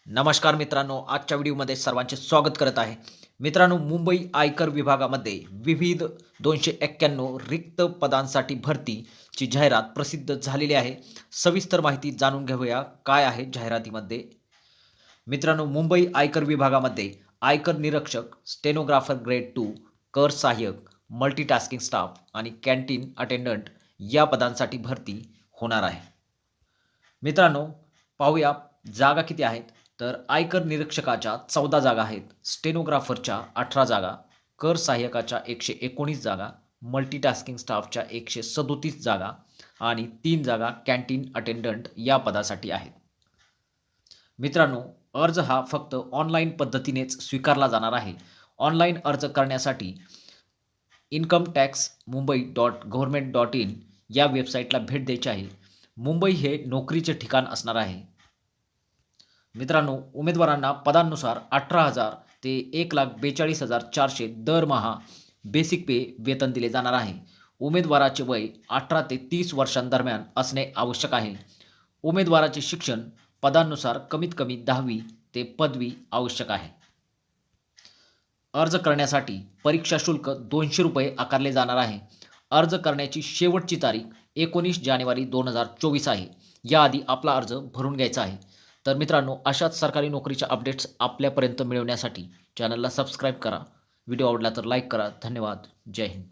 नमस्कार मित्रांनो, आजच्या व्हिडिओमध्ये सर्वांचे स्वागत करत आहे. मित्रांनो, मुंबई आयकर विभागामध्ये विविध 291 रिक्त पदांसाठी भरतीची जाहिरात प्रसिद्ध झालेली आहे. सविस्तर माहिती जाणून घेऊया काय आहे जाहिरातीमध्ये. मित्रांनो, मुंबई आयकर विभागामध्ये आयकर निरीक्षक, स्टेनोग्राफर ग्रेड 2, कर सहाय्यक, मल्टीटास्किंग स्टाफ आणि कॅन्टीन अटेंडंट या पदांसाठी भरती होणार आहे. मित्रांनो, पाहूया जागा किती आहेत. तर आयकर निरीक्षकाच्या 14 जागा आहेत, स्टेनोग्राफरच्या 18 जागा, कर सहाय्यकाच्या 119 जागा, मल्टीटास्किंग स्टाफच्या 137 जागा आणि 3 जागा कॅन्टीन अटेंडंट या पदासाठी आहेत. मित्रांनो, अर्ज हा फक्त ऑनलाईन पद्धतीनेच स्वीकारला जाणार आहे. ऑनलाईन अर्ज करण्यासाठी incometaxmumbai.government.in या वेबसाईटला भेट द्यायची आहे. मुंबई हे नोकरीचे ठिकाण असणार आहे. मित्रांनो, उमेदवारांना पदांनुसार 18,000 ते 1,42,400 दरमहा बेसिक पे वेतन दिले जाणार आहे. उमेदवाराचे वय 18 ते 30 वर्षांदरम्यान असणे आवश्यक आहे. उमेदवाराचे शिक्षण पदांनुसार कमीत कमी 10वी ते पदवी आवश्यक आहे. अर्ज करण्यासाठी परीक्षा शुल्क ₹200 आकारले जाणार आहे. अर्ज करण्याची शेवटची तारीख 19 जानेवारी 2024 आहे. याआधी आपला अर्ज भरून घ्यायचा आहे. तर मित्रांनो, अशाच सरकारी नोकरीच्या अपडेट्स आपल्यापर्यंत मिळवण्यासाठी चॅनलला सबस्क्राईब करा. व्हिडिओ आवडला तर लाईक करा. धन्यवाद. जय हिंद.